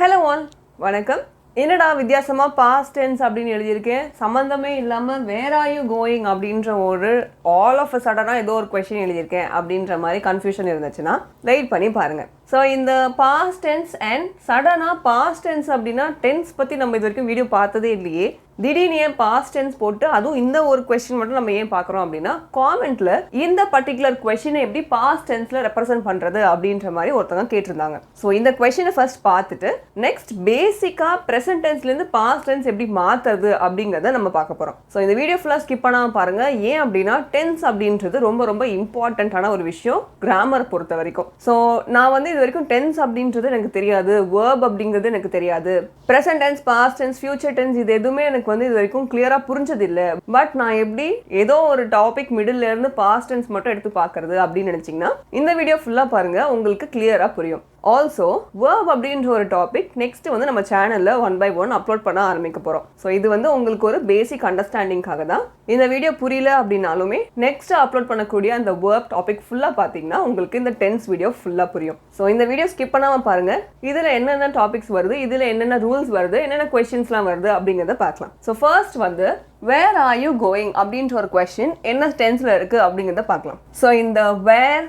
Hello all, வணக்கம். என்னடா வித்தியாசமா past tense அப்படின்னு எழுதியிருக்கேன். சம்பந்தமே இல்லாம where are you going அப்படின்ற ஒரு all of a sudden ஏதோ ஒரு question எழுதியிருக்கேன் அப்படின்ற மாதிரி கன்ஃபியூஷன் இருந்துச்சுன்னா வெயிட் பண்ணி பாருங்க. ஸோ இந்த past tense and சடனாக past tense அப்படின்னா டென்ஸ் பற்றி நம்ம இது வரைக்கும் வீடியோ பார்த்ததே இல்லையே. திடீர்னு ஏன் பாஸ்ட் டென்ஸ் போட்டு அதுவும் இந்த ஒரு கொஸ்டின் மட்டும் நம்ம ஏன் பார்க்குறோம் அப்படின்னா காமெண்ட்ல இந்த பர்டிகுலர் கொஸ்டினை எப்படி பாஸ்ட் டென்ஸ்ல ரெப்ரசென்ட் பண்றது அப்படின்ற மாதிரி ஒருத்தவங்க கேட்டிருந்தாங்க. ஸோ இந்த கொஸ்டினை ஃபர்ஸ்ட் பார்த்துட்டு நெக்ஸ்ட் பேசிக்கா ப்ரெசென்ட் டென்ஸ்லேருந்து பாஸ்ட் டென்ஸ் எப்படி மாற்றுறது அப்படிங்கிறத நம்ம பார்க்க போகிறோம். ஸோ இந்த வீடியோ ஃபுல்லாக ஸ்கிப் பண்ணாமல் பாருங்க. ஏன் அப்படின்னா டென்ஸ் அப்படின்றது ரொம்ப ரொம்ப இம்பார்ட்டண்ட்டான ஒரு விஷயம் கிராமர் பொறுத்த வரைக்கும். ஸோ நான் வந்து இது வரைக்கும் டென்ஸ் அப்படின்றது எனக்கு தெரியாது, வேர்ப் அப்படிங்கிறது எனக்கு தெரியாது, present tense, past tense, future tense இது எதுவுமே எனக்கு வந்து இது வரைக்கும் கிளியரா புரிஞ்சது இல்ல. பட் நான் எப்படி ஏதோ ஒரு டாபிக் மிடில்ல இருந்து பாஸ்ட் டென்ஸ் மட்டும் எடுத்து பார்க்கிறது அப்படின்னு நினைச்சீங்கன்னா இந்த வீடியோ ஃபுல்லா பாருங்க, உங்களுக்கு கிளியரா புரியும். ஆல்சோ வேர்ப் அப்படின்ற ஒரு டாபிக் நெக்ஸ்ட் வந்து நம்ம சேனல்ல 1 by 1 அப்லோட் பண்ண ஆரம்பிக்க போறோம். ஸோ இது வந்து உங்களுக்கு ஒரு பேசிக் அண்டர்ஸ்டாண்டிங்காக தான். இந்த வீடியோ புரியல அப்படின்னாலுமே நெக்ஸ்ட் அப்லோட் பண்ணக்கூடிய அந்த வேர்ப் டாபிக் ஃபுல்லா பாத்தீங்கன்னா உங்களுக்கு இந்த டென்ஸ் வீடியோ ஃபுல்லா புரியும். ஸோ இந்த வீடியோ ஸ்கிப் பண்ணாம பாருங்க. இதுல என்னென்ன டாபிக்ஸ் வருது, இதுல என்னென்ன ரூல்ஸ் வருது, என்னென்ன கொஸ்டின்ஸ்லாம் வருது அப்படிங்கிறத பார்க்கலாம். ஸோ ஃபர்ஸ்ட் வந்து வேர் ஆர் யூ கோயிங் அப்படின்ற ஒரு கொஸ்டின் என்ன டென்ஸ்ல இருக்கு அப்படிங்கிறத பார்க்கலாம். ஸோ இந்த வேர்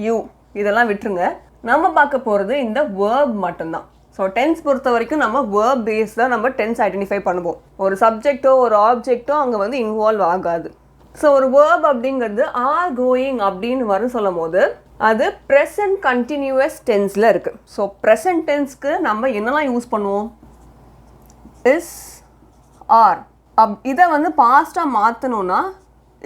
யூ இதெல்லாம் விட்டுருங்க, நம்ம பார்க்க போகிறது இந்த வேர்ப் மட்டும்தான். ஸோ டென்ஸ் பொறுத்த வரைக்கும் நம்ம வேர்ப் பேஸ் தான் நம்ம டென்ஸ் ஐடென்டிஃபை பண்ணுவோம். ஒரு சப்ஜெக்டோ ஒரு ஆப்ஜெக்டோ அங்கே வந்து இன்வால்வ் ஆகாது. ஸோ ஒரு வேர்ப் அப்படிங்கிறது ஆர் கோயிங் அப்படின்னு வரும் சொல்லும் போது அது ப்ரெசன்ட் கண்டினியூஸ் டென்ஸில் இருக்குது. ஸோ ப்ரெசன்ட் டென்ஸ்க்கு நம்ம என்னெல்லாம் யூஸ் பண்ணுவோம்? Is, are. இதை வந்து பாஸ்ட்டாக மாற்றணும்னா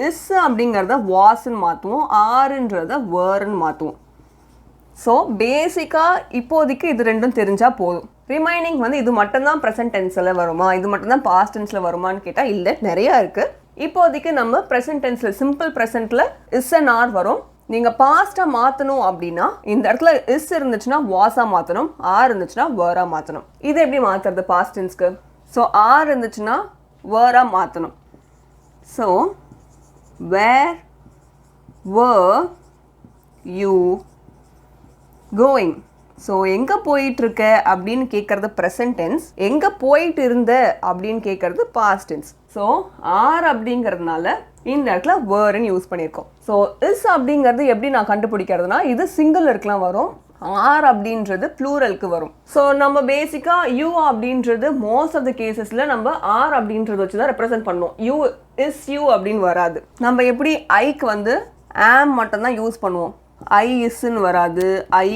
இஸ் அப்படிங்கிறத வாஸ்ன்னு மாற்றுவோம், ஆறுன்றத வேர்ன்னு மாற்றுவோம். ஸோ பேசிக்காக இப்போதைக்கு இது ரெண்டும் தெரிஞ்சால் போதும். ரிமைனிங் வந்து இது மட்டும்தான் ப்ரெசன்ட் டென்ஸில் வருமா, இது மட்டும்தான் பாஸ்ட் டென்ஸில் வருமானு கேட்டால் இல்லை, நிறையா இருக்குது. இப்போதைக்கு நம்ம ப்ரெசன்ட் டென்ஸில் சிம்பிள் ப்ரெசென்ட்டில் இஸ் அண்ட் ஆர் வரும். நீங்கள் பாஸ்ட்டாக மாற்றணும் அப்படின்னா இந்த இடத்துல இஸ் இருந்துச்சுன்னா வாஸாக மாற்றணும், ஆர் இருந்துச்சுன்னா வேராக மாற்றணும். இது எப்படி மாற்றுறது பாஸ்ட் டென்ஸ்க்கு? ஸோ ஆர் இருந்துச்சுன்னா வேராக மாற்றணும். So where were you going. So எங்கே போயிட்டுருக்க அப்படின்னு கேட்குறது ப்ரெசன்ட் டென்ஸ், எங்கே போயிட்டு இருந்த அப்படின்னு கேட்குறது பாஸ்ட் டென்ஸ். ஸோ ஆர் அப்படிங்கிறதுனால இந்த இடத்துல வேர்ன்னு யூஸ் பண்ணியிருக்கோம். ஸோ இஸ் அப்படிங்கிறது எப்படி நான் கண்டுபிடிக்கிறதுனா இது சிங்குலருக்குலாம் வரும், ஆர் அப்படின்றது ப்ளூரலுக்கு வரும். ஸோ நம்ம பேசிக்காக யூ அப்படின்றது மோஸ்ட் ஆஃப் த கேசஸில் நம்ம ஆர் அப்படின்றத வச்சு தான் ரெப்ரசென்ட் பண்ணுவோம். யூ இஸ் யூ அப்படின்னு வராது. நம்ம எப்படி ஐக்கு வந்து ஆம் மட்டும்தான் யூஸ் பண்ணுவோம், ஐ இஸ்ன்னு வராது, ஐ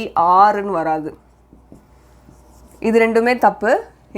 ஆர்ன்னு வராது. இது ரெண்டுமே தப்பு,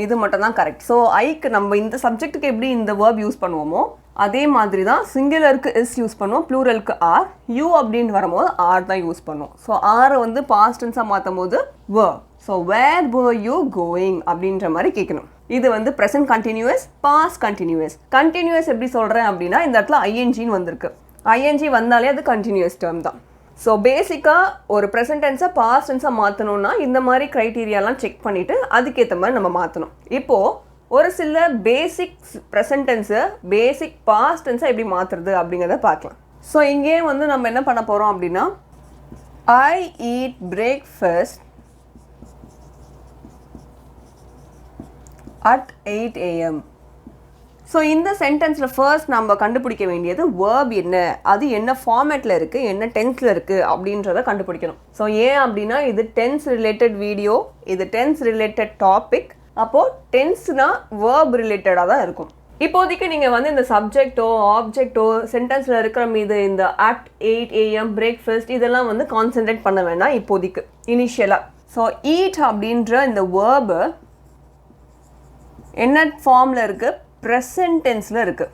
இது மட்டும் தான் கரெக்ட். ஸோ ஐக்கு நம்ம இந்த சப்ஜெக்ட்டுக்கு எப்படி இந்த வேர்ப் யூஸ் பண்ணுவோமோ அதே மாதிரி தான் சிங்குலருக்கு இஸ் யூஸ் பண்ணுவோம், ப்ளூரலுக்கு ஆர். யூ அப்படின்னு வரும்போது ஆர் தான் யூஸ் பண்ணுவோம். ஸோ ஆரை வந்து பாஸ்ட் டென்ஸாக மாற்றும் போது where. So where were you going அப்படின்ற மாதிரி கேட்கணும். இது வந்து present continuous, past continuous. Continuous எப்படி சொல்கிறேன் அப்படின்னா இந்த இடத்துல ஐஎன்ஜின்னு வந்திருக்கு. ஐஎன்ஜி வந்தாலே அது கண்டினியூஸ் டேர்ம் தான். ஸோ பேசிக்காக ஒரு ப்ரெசன்ட் டென்ஸை பாஸ்ட் டென்ஸாக மாற்றணும்னா இந்த மாதிரி க்ரைட்டீரியாலாம் செக் பண்ணிவிட்டு அதுக்கேற்ற மாதிரி நம்ம மாற்றணும். இப்போது ஒரு சில பேசிக் ப்ரெசன்ட் டென்ஸை பேசிக் பாஸ்ட் டென்ஸை எப்படி மாற்றுறது அப்படிங்கிறத பார்க்கலாம். ஸோ இங்கேயே வந்து நம்ம என்ன பண்ண போகிறோம் அப்படின்னா I eat breakfast at 8 AM. So இந்த சென்டென்ஸில் ஃபர்ஸ்ட் நம்ம கண்டுபிடிக்க வேண்டியது வேர்ப் என்ன, அது என்ன ஃபார்மேட்டில் இருக்குது, என்ன டென்ஸில் இருக்குது அப்படின்றத கண்டுபிடிக்கணும். ஸோ ஏன் அப்படின்னா இது டென்ஸ் ரிலேட்டட் வீடியோ, இது டென்ஸ் ரிலேட்டட் டாபிக். அப்போது டென்ஸ்னால் வேர்ப் ரிலேட்டடாக தான் இருக்கும். இப்போதைக்கு நீங்கள் வந்து இந்த சப்ஜெக்டோ ஆப்ஜெக்டோ சென்டென்ஸில் இருக்கிற மீது இந்த அட் 8 AM பிரேக்ஃபாஸ்ட் இதெல்லாம் வந்து கான்சென்ட்ரேட் பண்ண வேண்டாம் இப்போதைக்கு இனிஷியலாக. ஸோ ஈட் அப்படின்ற இந்த வேர்பு என்ன ஃபார்மில் இருக்குது? ப்ரெசன்ட் டென்ஸில் இருக்குது.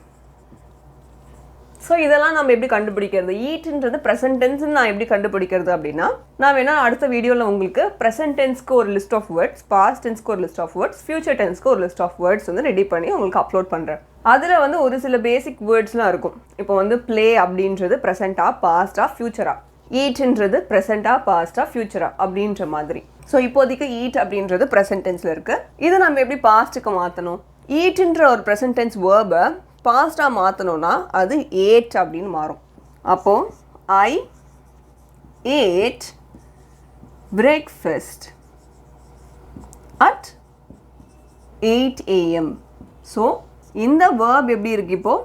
ஸோ இதெல்லாம் நம்ம எப்படி கண்டுபிடிக்கிறது? ஈட்ன்றது ப்ரெசன்ட் டென்ஸ்ன்னு நான் எப்படி கண்டுபிடிக்கிறது அப்படின்னா நான் வேணால் அடுத்த வீடியோவில் உங்களுக்கு ப்ரெசன்ட் டென்ஸ்க்கு ஒரு லிஸ்ட் ஆஃப் வேர்ட்ஸ், பாஸ்ட் டென்ஸ்க்கு ஒரு லிஸ்ட் ஆஃப் வேர்ட்ஸ், ஃபியூச்சர் டென்ஸ்க்கு ஒரு லிஸ்ட் ஆஃப் வேர்ட்ஸ் வந்து ரெடி பண்ணி உங்களுக்கு அப்லோட் பண்ணுறேன். அதில் வந்து ஒரு சில பேசிக் வேர்ட்ஸ்லாம் இருக்கும். இப்போ வந்து ப்ளே அப்படின்றது ப்ரெசென்ட்டாக, பாஸ்ட்டாக, ஃபியூச்சராக. ஈட்ன்றது ப்ரெசென்ட்டாக, பாஸ்ட்டாக, ஃபியூச்சராக அப்படின்ற மாதிரி. ஸோ இப்போதைக்கு ஈட் அப்படின்றது ப்ரெசன்ட் டென்ஸில் இருக்குது. இதை நம்ம எப்படி பாஸ்ட்டுக்கு மாற்றணும்? ஈட்ன்ற ஒரு ப்ரெசன்ட் டென்ஸ் வேர்பை பாஸ்ட்டாக மாற்றணும்னா அது ஏட் அப்படின்னு மாறும். அப்போது I ate breakfast at 8 AM. So இந்த verb எப்படி இருக்குது இப்போது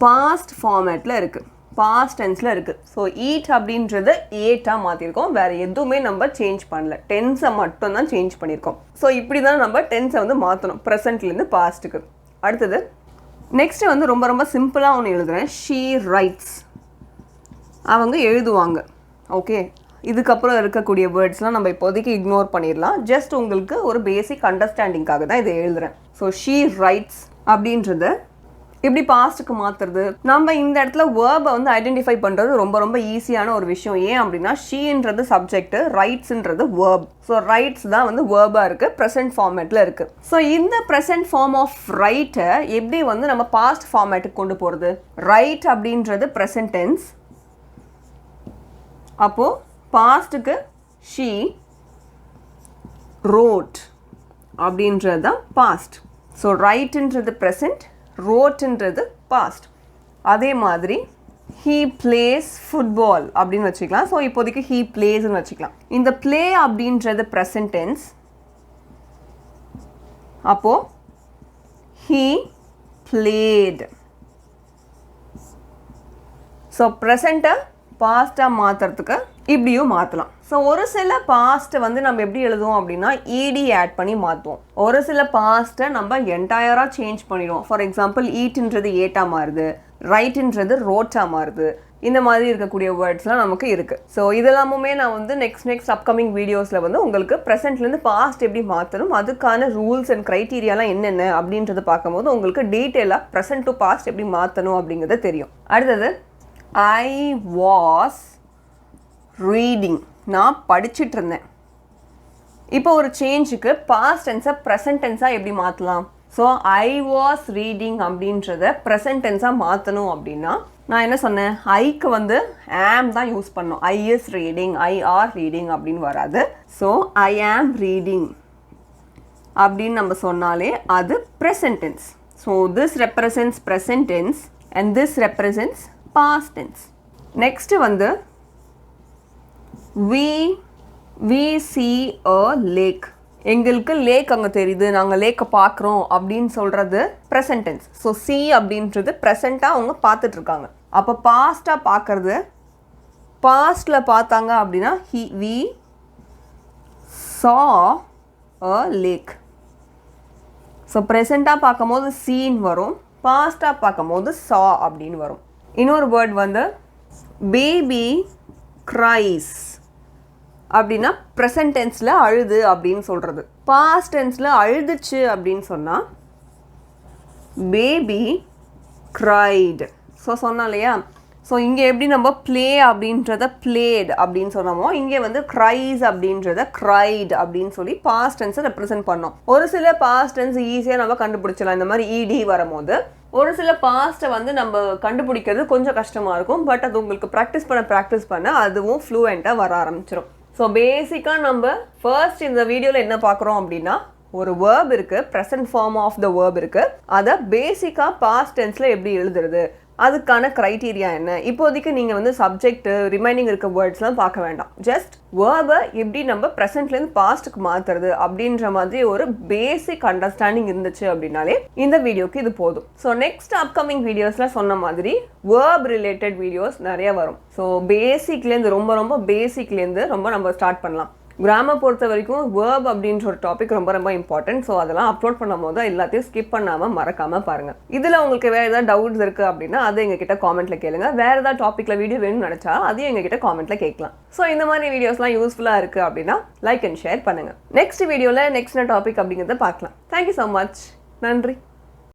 பாஸ்ட் ஃபார்மேட்டில் இருக்குது, பாஸ்ட் டென்ஸில் இருக்குது. ஸோ ஈட் அப்படின்றத 8ஆக மாற்றிருக்கோம், வேறு எதுவுமே நம்ம சேஞ்ச் பண்ணல, டென்ஸை மட்டும் தான் சேஞ்ச் பண்ணியிருக்கோம். ஸோ இப்படி தான் நம்ம டென்ஸை வந்து மாற்றணும் ப்ரெசண்ட்லேருந்து பாஸ்ட்டுக்கு. அடுத்தது நெக்ஸ்ட்டு வந்து ரொம்ப ரொம்ப சிம்பிளாக ஒன்று எழுதுகிறேன். ஷீ ரைட்ஸ், அவங்க எழுதுவாங்க. ஓகே, இதுக்கப்புறம் இருக்கக்கூடிய வேர்ட்ஸ்லாம் நம்ம இப்போதைக்கு இக்னோர் பண்ணிடலாம். ஜஸ்ட் உங்களுக்கு ஒரு பேசிக் அண்டர்ஸ்டாண்டிங்காக தான் இதை எழுதுகிறேன். ஸோ ஷீ ரைட்ஸ் அப்படின்றத எப்படி பாஸ்ட்டுக்கு மாற்றுறது? நம்ம இந்த இடத்துல வேர்பை வந்து ஐடென்டிஃபை பண்ணுறது ரொம்ப ரொம்ப ஈஸியான ஒரு விஷயம். ஏன் அப்படின்னா ஷீன்றது சப்ஜெக்ட்டு, ரைட்ஸுன்றது வேர்ப். ஸோ ரைட்ஸ் தான் வந்து வேர்பாக இருக்குது, ப்ரெசன்ட் ஃபார்மேட்டில் இருக்குது. ஸோ இந்த ப்ரெசன்ட் ஃபார்ம் ஆஃப் ரைட்டை எப்படி வந்து நம்ம பாஸ்ட் ஃபார்மேட்டுக்கு கொண்டு போகிறது? ரைட் அப்படின்றது ப்ரெசன்ட் டென்ஸ், அப்போது பாஸ்ட்டுக்கு ஷீ ரோட் அப்படின்றது தான் பாஸ்ட். ஸோ ரைட்டுன்றது ப்ரெசன்ட், ரோட்டுன்றது பாஸ்ட். அதே மாதிரி ஹீ பிளேஸ் ஃபுட்பால் அப்படின்னு வச்சுக்கலாம். ஸோ இப்போதைக்கு ஹீ பிளேஸ்ன்னு வச்சுக்கலாம். இந்த பிளே அப்படின்றது ப்ரெசன்ட் டென்ஸ், அப்போது ஹீ பிளேட். ஸோ ப்ரெசண்ட்டை பாஸ்ட்டாக மாற்றுறதுக்கு இப்படியும் மாற்றலாம். ஸோ ஒரு சில பாஸ்ட்டை வந்து நம்ம எப்படி எழுதுவோம் அப்படின்னா இடி ஆட் பண்ணி மாற்றுவோம். ஒரு சில பாஸ்ட்டை நம்ம என்டையராக சேஞ்ச் பண்ணிடுவோம். ஃபார் எக்ஸாம்பிள் ஈட்டுன்றது ஏட்டாக மாறுது, ரைட்டுன்றது ரோட்டாக மாறுது. இந்த மாதிரி இருக்கக்கூடிய வேர்ட்ஸ்லாம் நமக்கு இருக்குது. ஸோ இதெல்லாமுமே நான் வந்து நெக்ஸ்ட் அப்கமிங் வீடியோஸில் வந்து உங்களுக்கு ப்ரெசென்ட்லேருந்து பாஸ்ட் எப்படி மாற்றணும், அதுக்கான ரூல்ஸ் அண்ட் க்ரைட்டீரியாலாம் என்னென்ன அப்படின்றத பார்க்கும்போது உங்களுக்கு டீட்டெயிலாக ப்ரெசென்ட் டு பாஸ்ட் எப்படி மாற்றணும் அப்படிங்கிறது தெரியும். அடுத்தது ஐ வாஸ் ரீடிங், நான் படிச்சுட்டு இருந்தேன். இப்போ ஒரு சேஞ்சுக்கு பாஸ்ட் டென்ஸை ப்ரெசன்ட் டென்ஸாக எப்படி மாற்றலாம்? ஸோ ஐ வாஸ் ரீடிங் அப்படின்றத ப்ரெசன்ட் டென்ஸாக மாற்றணும் அப்படின்னா நான் என்ன சொன்னேன், ஐக்கு வந்து ஆம் தான் யூஸ் பண்ணோம். I is reading, I are reading அப்படின்னு வராது. ஸோ ஐ ஆம் ரீடிங் அப்படின்னு நம்ம சொன்னாலே அது present tense. So this represents present tense and this represents past tense. Next வந்து we see a lake, எங்களுக்கு லேக் அங்கே தெரியுது, நாங்கள் லேக்கை பார்க்குறோம் அப்படின்னு சொல்கிறது ப்ரெசன்ட் டென்ஸ். ஸோ see அப்படின்றது ப்ரெசண்ட்டாக அவங்க பார்த்துட்ருக்காங்க. அப்போ பாஸ்ட்டாக பார்க்குறது, பாஸ்டில் பார்த்தாங்க அப்படின்னா we saw a lake. So ப்ரெசண்ட்டாக பார்க்கும் போது சீன் வரும், பாஸ்ட்டாக பார்க்கும் போது saw அப்படின்னு வரும். இன்னொரு வேர்ட் வந்து பேபி cries அப்படின்னா ப்ரெசன்ட் டென்ஸில் அழுது அப்படின்னு சொல்கிறது. பாஸ்ட் டென்ஸில் அழுதுச்சு அப்படின்னு சொன்னால் பேபி cried. ஸோ சொன்னோம் இல்லையா? ஸோ இங்கே எப்படி நம்ம ப்ளே அப்படின்றத played அப்படின்னு சொன்னோமோ, இங்கே வந்து cries அப்படின்றத cried அப்படின்னு சொல்லி பாஸ்ட் டென்ஸை ரெப்ரசென்ட் பண்ணோம். ஒரு சில பாஸ்ட் டென்ஸ் ஈஸியாக நம்ம கண்டுபிடிச்சலாம். இந்த மாதிரி இடி வரும்போது ஒரு சில பாஸ்ட்டை வந்து நம்ம கண்டுபிடிக்கிறது கொஞ்சம் கஷ்டமாக இருக்கும். பட் அது உங்களுக்கு ப்ராக்டிஸ் பண்ண அதுவும் ஃப்ளூவெண்ட்டாக வர ஆரம்பிச்சிடும். ஸோ பேசிக்காக நம்ம ஃபர்ஸ்ட் இந்த வீடியோவில் என்ன பார்க்குறோம் அப்படின்னா ஒரு வேர்ப் இருக்குது, present form of the verb இருக்குது, அதை பேசிக்காக பாஸ்ட் டென்ஸில் எப்படி எழுதுறது, அதுக்கான க்ரைட்டீரியா என்ன. இப்போதைக்கு நீங்கள் வந்து சப்ஜெக்ட் ரிமைனிங் இருக்க வேர்ட்ஸ்லாம் பார்க்க வேண்டாம். ஜஸ்ட் வேர்பை எப்படி நம்ம ப்ரெசென்ட்லேருந்து பாஸ்ட்டுக்கு மாற்றுறது அப்படின்ற மாதிரி ஒரு பேசிக் அண்டர்ஸ்டாண்டிங் இருந்துச்சு அப்படின்னாலே இந்த வீடியோக்கு இது போதும். ஸோ நெக்ஸ்ட் அப்கமிங் வீடியோஸில் சொன்ன மாதிரி வேர்ப் ரிலேட்டட் வீடியோஸ் நிறைய வரும். ஸோ பேசிக்லேருந்து ரொம்ப பேசிக்லேருந்து நம்ம ஸ்டார்ட் பண்ணலாம். கிராமர் பொறுத்த வரைக்கும் வேர்ப் அப்படின்ற ஒரு டாபிக் ரொம்ப இம்பார்ட்டன்ட். ஸோ அதெல்லாம் அப்லோட் பண்ணும் போது எல்லாத்தையும் ஸ்கிப் பண்ணாமல் மறக்காமல் பாருங்கள். இதில் உங்களுக்கு வேறு ஏதாவது டவுட்ஸ் இருக்குது அப்படின்னா அதை எங்ககிட்ட காமெண்ட்டில் கேளுங்க. வேறு ஏதாவது டாப்பிக்கில் வீடியோ வேணும்னு நினச்சா அதையும் எங்ககிட்ட காமெண்ட்டில் கேட்கலாம். ஸோ இந்த மாதிரி வீடியோஸ்லாம் யூஸ்ஃபுல்லாக இருக்குது அப்படின்னா லைக் அண்ட் ஷேர் பண்ணுங்கள். நெக்ஸ்ட் வீடியோவில் நெக்ஸ்ட் டாபிக் அப்படிங்கிறத பார்க்கலாம். Thank you so much. நன்றி.